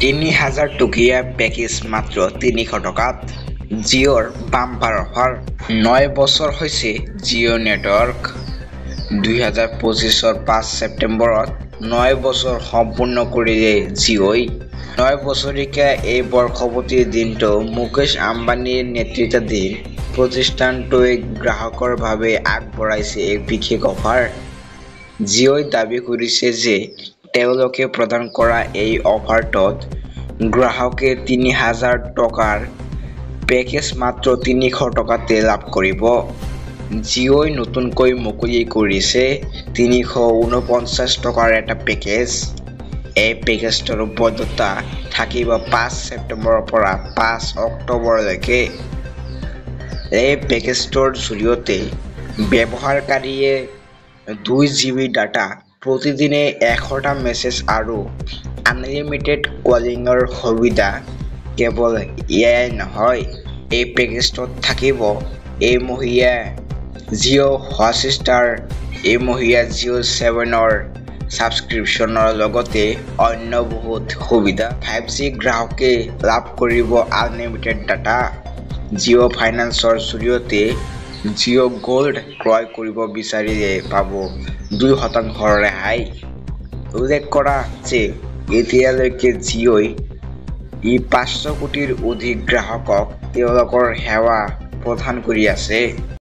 ৩,০০০ টকীয়া পেকেজ মাত্ৰ ৩০০ টকাত। জিঅ'ৰ বাম্পাৰ অফাৰ। ৯ বছৰ হৈছে জিঅ' নেটৱৰ্ক। ২০২৫ৰ ৫ ছেপ্টেম্বৰত ৯ বছৰ সম্পূৰ্ণ কৰিলে জিঅ'ই। ৯ বছৰীয়া এই বৰ্ষপূৰ্তিৰ দিনটো মুকেশ আম্বানীৰ নেতৃত্বাধীন প্ৰতিষ্ঠানটোৱে গ্ৰাহকৰ বাবে আগবঢ়াইছে এক বিশেষ অফাৰ। জিঅ'ই দাবী কৰিছে যে তেওঁলোকে প্ৰদান কৰা এই অফাৰটোত গ্ৰাহকে ৩,০০০ টকাৰ পেকেজ মাত্ৰ ৩০০ টকাতে লাভ কৰিব। জিঅ'ই নতুনকৈ মুকলি কৰিছে ৩৪৯ টকাৰ এটা পেকেজ। এই পেকেজটোৰ বৈধতা থাকিব ৫ ছেপ্টেম্বৰৰ পৰা ৫ অক্টোবৰলৈকে। এই পেকেজটোৰ জৰিয়তে ব্যৱহাৰকাৰীয়ে ২ GB ডাটা, প্ৰতিদিনে ১০০টা মেছেজ আৰু আনলিমিটেড কলিংৰ সুবিধা। কেৱল এয়াই নহয়, এই পেকেজটোত থাকিব এমহীয়া জিঅ' হটষ্টাৰ, এমহীয়া জিঅ' 7ৰ ছাবস্ক্ৰিপশ্যনৰ লগতে অন্য বহুত সুবিধা। 5G গ্ৰাহকে লাভ কৰিব আনলিমিটেড ডাটা। জিঅ' ফাইনেন্সৰ জৰিয়তে জিঅ' গোল্ড ক্ৰয় কৰিব বিচাৰিলে পাব ২% ৰেহাই। উল্লেখ কৰা যে এতিয়ালৈকে জিঅ'ই ৫০০ কোটিৰ অধিক গ্ৰাহকক তেওঁলোকৰ সেৱা প্ৰদান কৰি আছে।